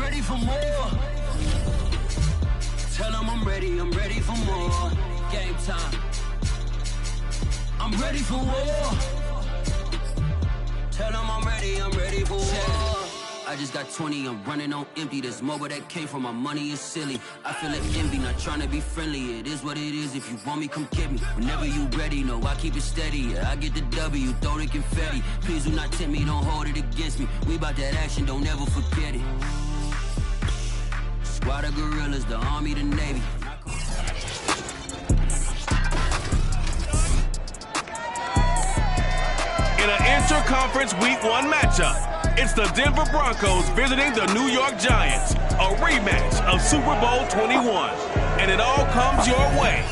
ready for more. Tell them I'm ready for more. Game time. I'm ready for war. Tell them I'm ready for war. I just got 20, I'm running on empty. This mobile that came from my money is silly. I feel like envy, not trying to be friendly. It is what it is, if you want me, come get me. Whenever you ready, no, I keep it steady. Yeah, I get the W, throw the confetti. Please do not tempt me, don't hold it against me. We about that action, don't ever forget it. Squad of gorillas, the Army, the Navy. In an inter-conference Week 1 matchup, it's the Denver Broncos visiting the New York Giants, a rematch of Super Bowl 21, and it all comes your way.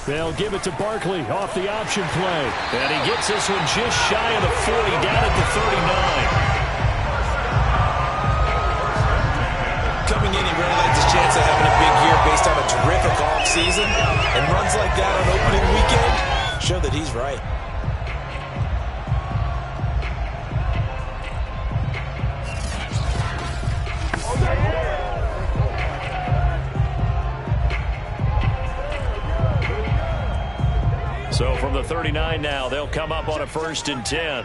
They'll give it to Barkley off the option play. And he gets this one just shy of the 40, down at the 39. Coming in, he really likes his chance of having a big year based on a terrific offseason. And runs like that on opening weekend show that he's right. So from the 39 now, they'll come up on a 1st and 10.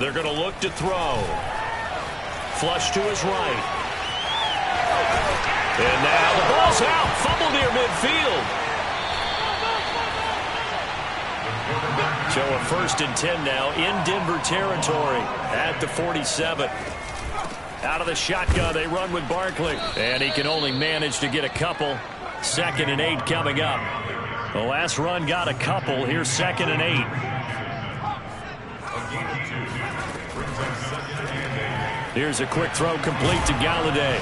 They're going to look to throw. Flush to his right. And now the ball's out. Fumble near midfield. So a 1st and 10 now in Denver territory at the 47. Out of the shotgun, they run with Barkley. And he can only manage to get a couple. 2nd and 8 coming up. The last run got a couple. Here's 2nd and 8. Here's a quick throw complete to Galladay.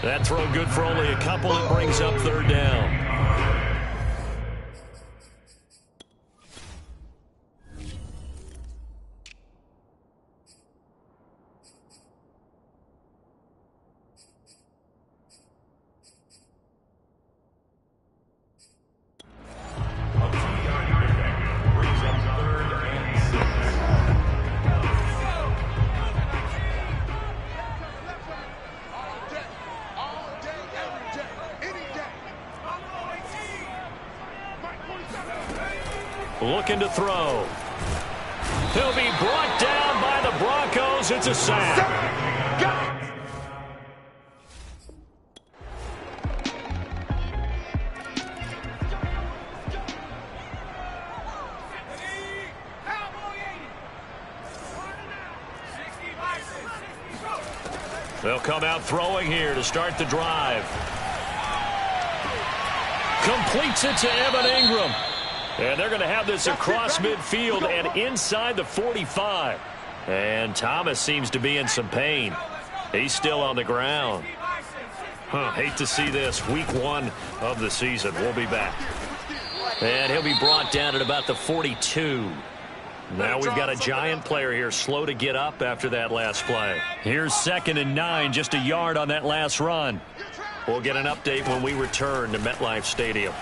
That throw good for only a couple. It brings up 3rd down. Looking to throw. He'll be brought down by the Broncos. It's a sack. They'll come out throwing here to start the drive. Completes it to Evan Ingram. And they're going to have this across midfield and inside the 45. And Thomas seems to be in some pain. He's still on the ground. Hate to see this. Week 1 of the season. We'll be back. And he'll be brought down at about the 42. Now we've got a Giant player here slow to get up after that last play. Here's 2nd and 9, just a yard on that last run. We'll get an update when we return to MetLife Stadium.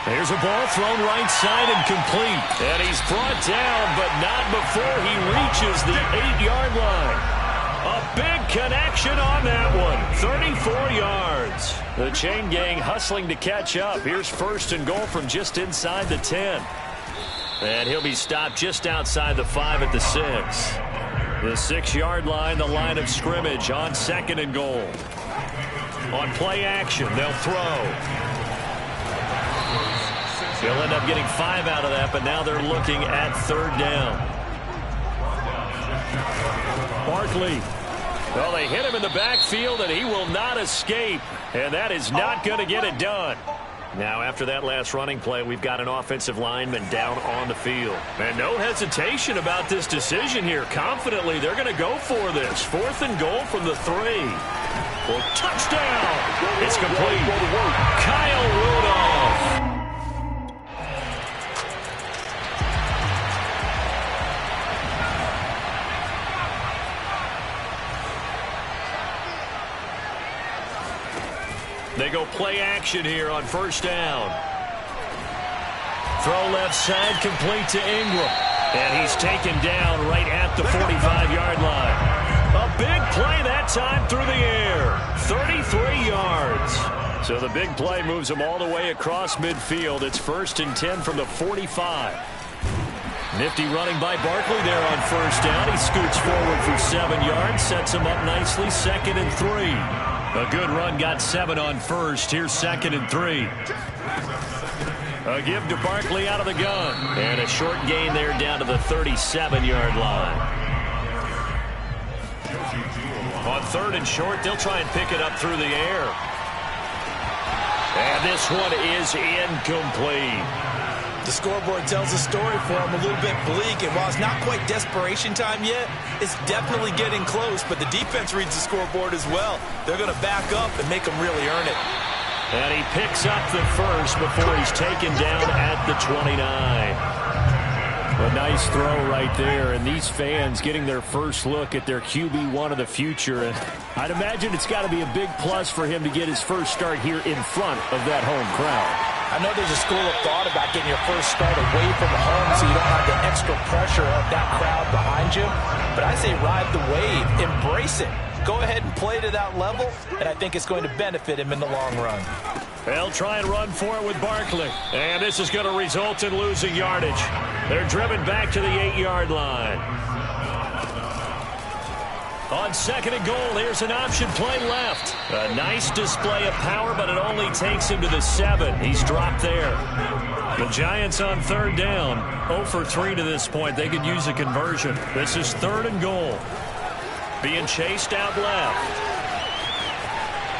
There's a ball thrown right side and complete. And he's brought down, but not before he reaches the 8-yard line. A big connection on that one. 34 yards. The chain gang hustling to catch up. Here's 1st and goal from just inside the 10. And he'll be stopped just outside the 5 at the 6. The 6-yard line, the line of scrimmage on 2nd and goal. On play action, they'll throw. They'll end up getting 5 out of that, but now they're looking at 3rd down. Barkley. Well, they hit him in the backfield, and he will not escape. And that is not going to get it done. Now, after that last running play, we've got an offensive lineman down on the field. And no hesitation about this decision here. Confidently, they're going to go for this. 4th and goal from the 3. For touchdown. It's complete. Kyle Rudolph. They go play action here on 1st down. Throw left side, complete to Ingram. And he's taken down right at the 45-yard line. A big play that time through the air. 33 yards. So the big play moves him all the way across midfield. It's 1st and 10 from the 45. Nifty running by Barkley there on 1st down. He scoots forward for 7 yards, sets him up nicely. 2nd and 3. A good run got 7 on 1st. Here's 2nd and 3. A give to Barkley out of the gun. And a short gain there down to the 37-yard line. On 3rd and short, they'll try and pick it up through the air. And this one is incomplete. The scoreboard tells a story for him, a little bit bleak, and while it's not quite desperation time yet, it's definitely getting close, but the defense reads the scoreboard as well. They're going to back up and make him really earn it. And he picks up the first before he's taken down at the 29. A nice throw right there, and these fans getting their first look at their QB1 of the future. And I'd imagine it's got to be a big plus for him to get his first start here in front of that home crowd. I know there's a school of thought about getting your first start away from home so you don't have the extra pressure of that crowd behind you. But I say ride the wave. Embrace it. Go ahead and play to that level, and I think it's going to benefit him in the long run. They'll try and run for it with Barkley. And this is going to result in losing yardage. They're driven back to the 8-yard line. On 2nd and goal, here's an option play left. A nice display of power, but it only takes him to the 7. He's dropped there. The Giants on 3rd down. 0 for 3 to this point. They could use a conversion. This is 3rd and goal. Being chased out left.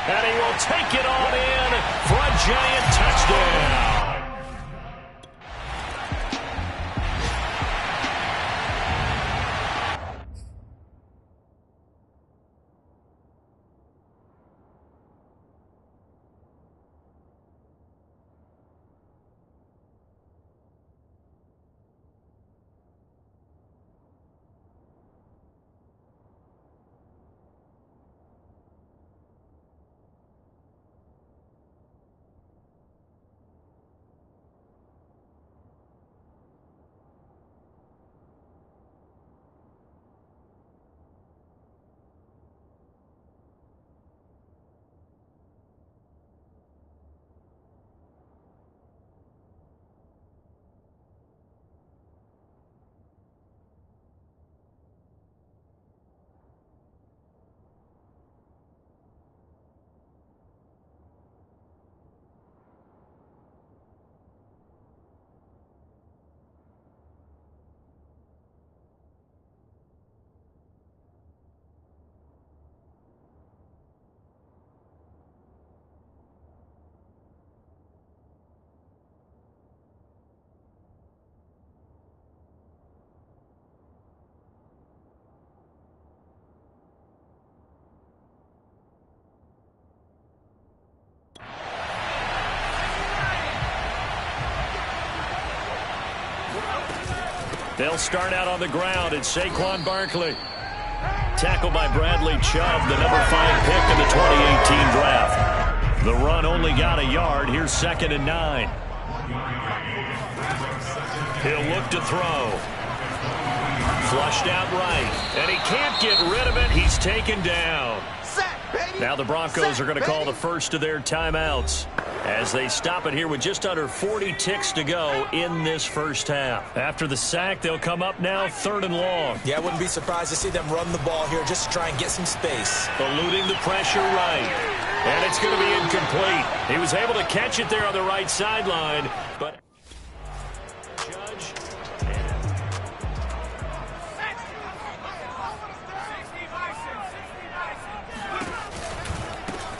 And he will take it on in for a Giant touchdown. They'll start out on the ground. It's Saquon Barkley. Tackled by Bradley Chubb, the number 5 pick in the 2018 draft. The run only got a yard. Here's 2nd and 9. He'll look to throw. Flushed out right. And he can't get rid of it. He's taken down. Now the Broncos are going to call the first of their timeouts as they stop it here with just under 40 ticks to go in this first half. After the sack, they'll come up now 3rd and long. Yeah, I wouldn't be surprised to see them run the ball here just to try and get some space. Eluding the pressure right. And it's going to be incomplete. He was able to catch it there on the right sideline, but Judge.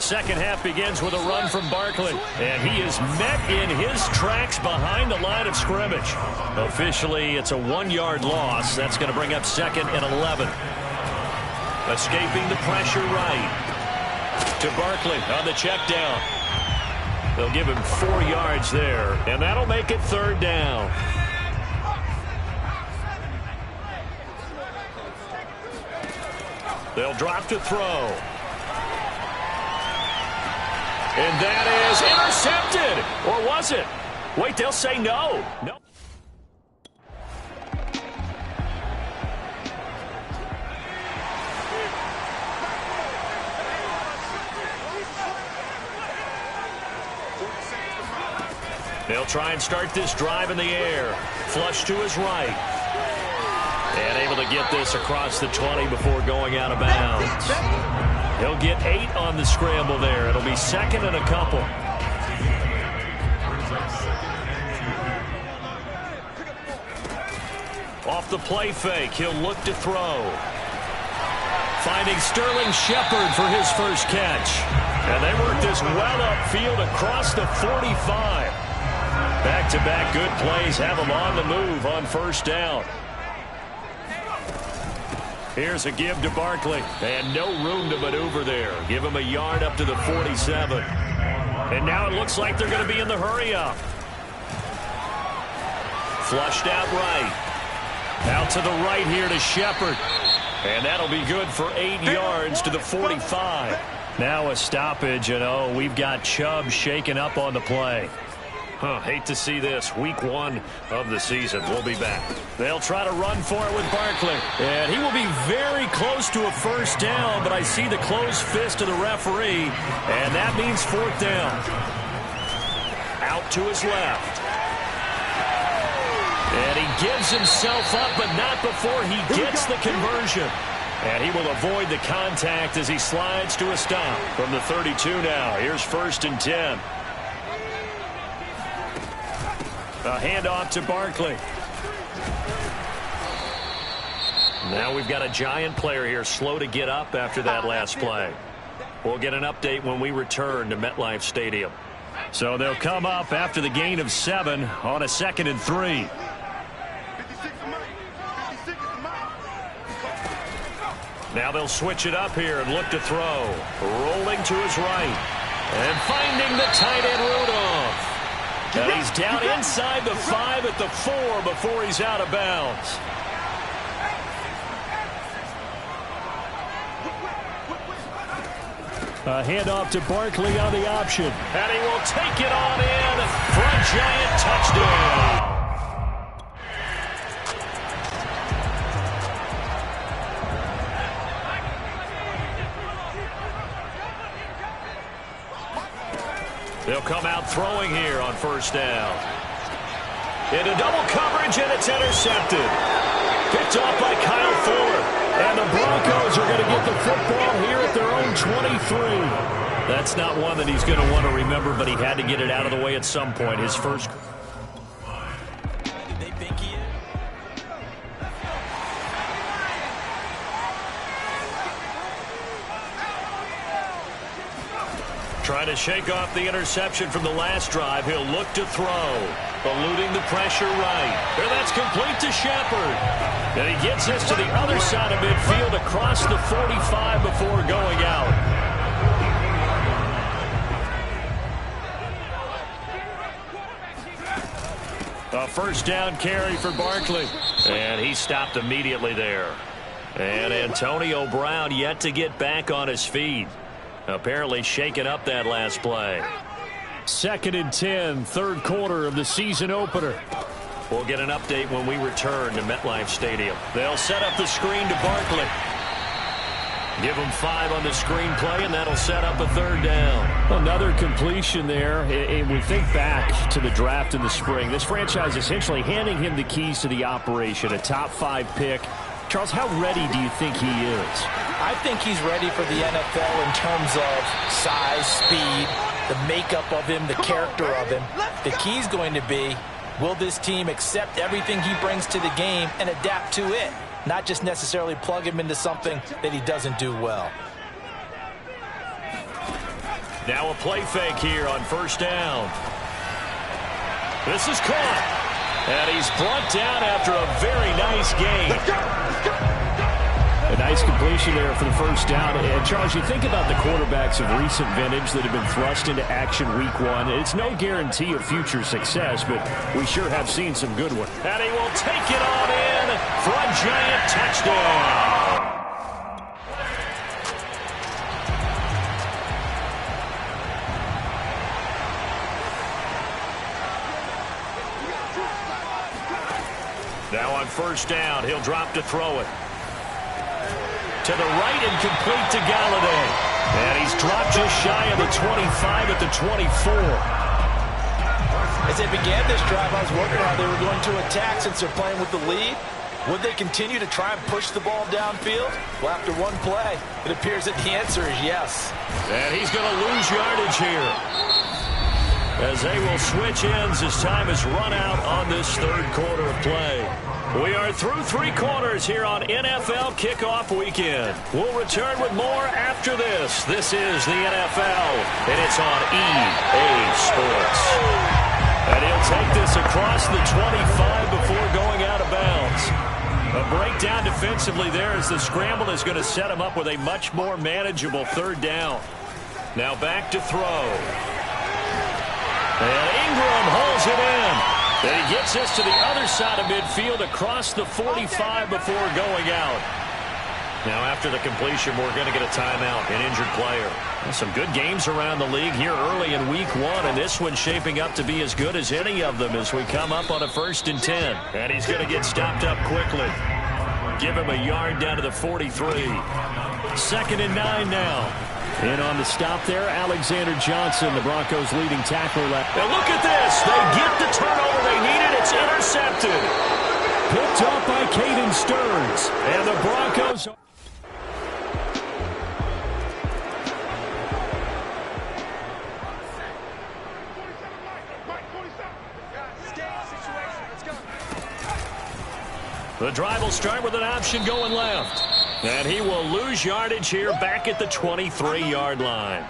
Second half begins with a run from Barkley. And he is met in his tracks behind the line of scrimmage. Officially, it's a 1-yard loss. That's going to bring up 2nd and 11. Escaping the pressure right to Barkley on the check down. They'll give him 4 yards there, and that'll make it 3rd down. They'll drop to throw. And that is intercepted. Or was it? Wait, they'll say no. No. They'll try and start this drive in the air. Flush to his right. And able to get this across the 20 before going out of bounds. He'll get 8 on the scramble there. It'll be 2nd and a couple. Off the play fake, he'll look to throw. Finding Sterling Shepard for his first catch. And they work this well upfield across the 45. Back-to-back good plays have him on the move on 1st down. Here's a give to Barkley, and no room to maneuver there. Give him a yard up to the 47. And now it looks like they're going to be in the hurry-up. Flushed out right. Out to the right here to Shepard. And that'll be good for 8 yards to the 45. Now a stoppage, and we've got Chubb shaken up on the play. Hate to see this. Week 1 of the season. We'll be back. They'll try to run for it with Barkley. And he will be very close to a 1st down, but I see the closed fist of the referee, and that means 4th down. Out to his left. And he gives himself up, but not before he gets the conversion. And he will avoid the contact as he slides to a stop. From the 32 now, here's 1st and 10. A handoff to Barkley. Now we've got a giant player here slow to get up after that last play. We'll get an update when we return to MetLife Stadium. So they'll come up after the gain of 7 on a 2nd and 3. Now they'll switch it up here and look to throw. Rolling to his right. And finding the tight end Rudolph. And he's down inside the 5 at the 4 before he's out of bounds. A handoff to Barkley on the option. And he will take it on in for a giant touchdown. They'll come out throwing here on 1st down. Into double coverage, and it's intercepted. Picked off by Kyle Fuller. And the Broncos are going to get the football here at their own 23. That's not one that he's going to want to remember, but he had to get it out of the way at some point. His first. Did they think he is? Trying to shake off the interception from the last drive. He'll look to throw. Eluding the pressure right. And that's complete to Shepard. And he gets this to the other side of midfield across the 45 before going out. A 1st down carry for Barkley. And he stopped immediately there. And Antonio Brown yet to get back on his feet. Apparently shaking up that last play. 2nd and 10, 3rd quarter of the season opener. We'll get an update when we return to MetLife Stadium. They'll set up the screen to Barkley. Give him 5 on the screen play, and that'll set up a 3rd down. Another completion there. And we think back to the draft in the spring. This franchise essentially handing him the keys to the operation, a top 5 pick. Charles, how ready do you think he is? I think he's ready for the NFL in terms of size, speed, the makeup of him, the character of him. The key's going to be, will this team accept everything he brings to the game and adapt to it? Not just necessarily plug him into something that he doesn't do well. Now a play fake here on first down. This is caught. And he's brought down after a very nice gain. A nice completion there for the first down. And, Charles, you think about the quarterbacks of recent vintage that have been thrust into action week one. It's no guarantee of future success, but we sure have seen some good ones. And he will take it on in for a giant touchdown. Now on first down, he'll drop to throw it. To the right and complete to Galladay. And he's dropped just shy of the 25 at the 24. As they began this drive, I was wondering how they were going to attack since they're playing with the lead. Would they continue to try and push the ball downfield? Well, after one play, it appears that the answer is yes. And he's going to lose yardage here, as they will switch ends as time has run out on this third quarter of play. We are through three quarters here on NFL Kickoff Weekend. We'll return with more after this. This is the NFL, and it's on EA Sports. And he'll take this across the 25 before going out of bounds. A breakdown defensively there as the scramble is going to set him up with a much more manageable third down. Now back to throw. And Ingram holds it in. And he gets this to the other side of midfield across the 45 before going out. Now after the completion, we're going to get a timeout, an injured player. Some good games around the league here early in week one, and this one's shaping up to be as good as any of them as we come up on a 1st and 10. And he's going to get stopped up quickly. Give him a yard down to the 43. 2nd and 9 now. In on the stop there, Alexander Johnson, the Broncos' leading tackler. And look at this. They get the turnover they needed. It's intercepted. Picked off by Caden Stearns. And the Broncos... The drive will start with an option going left. And he will lose yardage here back at the 23-yard line.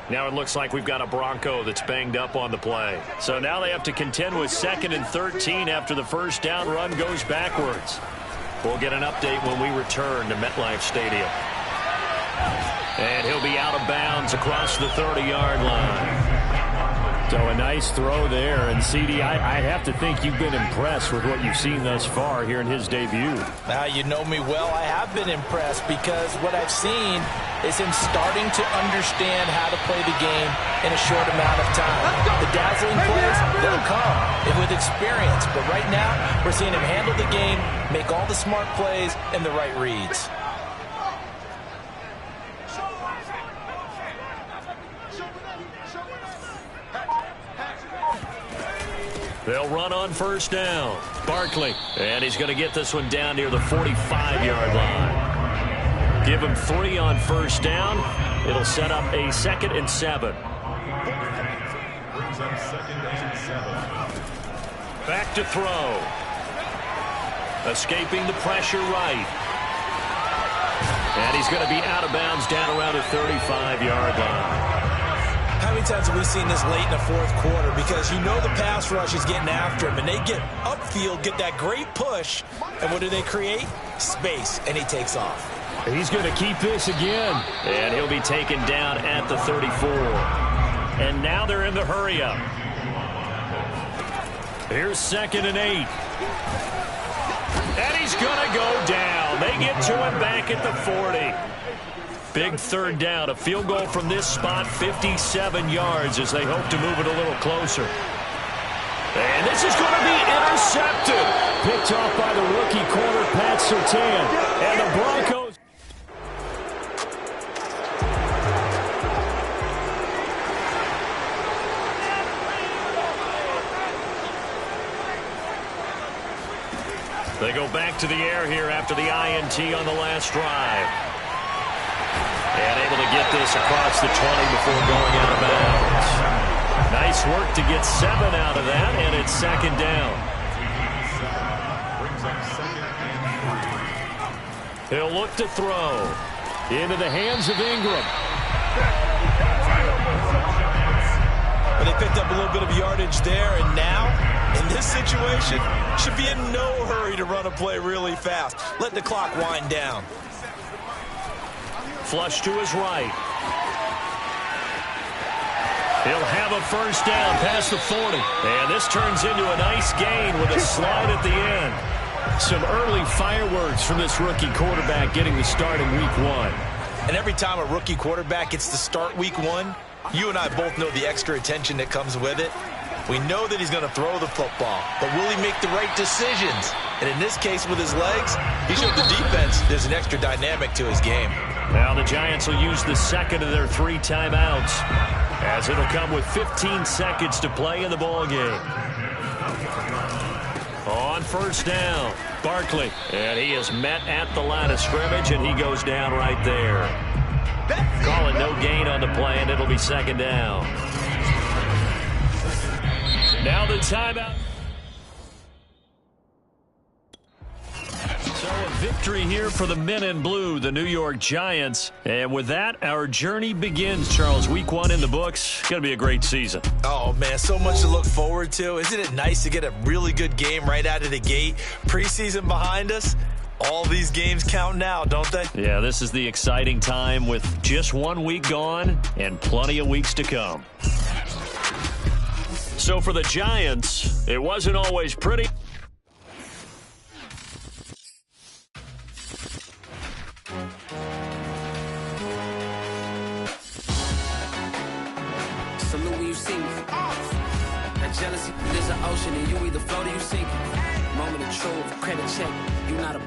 Now it looks like we've got a Bronco that's banged up on the play. So now they have to contend with 2nd and 13 after the first down run goes backwards. We'll get an update when we return to MetLife Stadium. And he'll be out of bounds across the 30-yard line. So a nice throw there. And, CD, I have to think you've been impressed with what you've seen thus far here in his debut. Now, you know me well. I have been impressed because what I've seen is him starting to understand how to play the game in a short amount of time. The dazzling plays, they'll come with experience. But right now, we're seeing him handle the game, make all the smart plays, and the right reads. They'll run on first down. Barkley. And he's going to get this one down near the 45-yard line. Give him 3 on first down. It'll set up a 2nd and 7. Back to throw. Escaping the pressure right. And he's going to be out of bounds down around the 35-yard line. How many times have we seen this late in the fourth quarter? Because you know the pass rush is getting after him, and they get upfield, get that great push, and what do they create? Space, and he takes off. He's going to keep this again. And he'll be taken down at the 34. And now they're in the hurry-up. Here's 2nd and 8. And he's going to go down. They get to him back at the 40. Big third down, a field goal from this spot, 57 yards as they hope to move it a little closer. And this is going to be intercepted. Picked off by the rookie corner, Pat Surtain. And the Broncos. They go back to the air here after the INT on the last drive. And able to get this across the 20 before going out of bounds. Nice work to get 7 out of that, and it's 2nd down. He'll look to throw. Into the hands of Ingram. picked up a little bit of yardage there, and now, in this situation, should be in no hurry to run a play really fast. Let the clock wind down. Flush to his right. He'll have a first down past the 40. And this turns into a nice gain with a slide at the end. Some early fireworks from this rookie quarterback getting the start in week 1. And every time a rookie quarterback gets to start week 1, you and I both know the extra attention that comes with it. We know that he's going to throw the football, but will he make the right decisions? And in this case with his legs, he showed the defense there's an extra dynamic to his game. Now the Giants will use the second of their 3 timeouts, as it'll come with 15 seconds to play in the ball game. On first down, Barkley, and he is met at the line of scrimmage, and he goes down right there. Calling no gain on the play, and it'll be second down. Now the timeout. So a victory here for the men in blue, the New York Giants. And with that, our journey begins, Charles. Week 1 in the books. Going to be a great season. Oh, man, so much to look forward to. Isn't it nice to get a really good game right out of the gate? Preseason behind us. All these games count now, don't they? Yeah, this is the exciting time with just 1 week gone and plenty of weeks to come. So for the Giants, it wasn't always pretty. Salute when you see me. That jealousy, there's an ocean and you either float or you sink. Moment of truth, credit check, you not a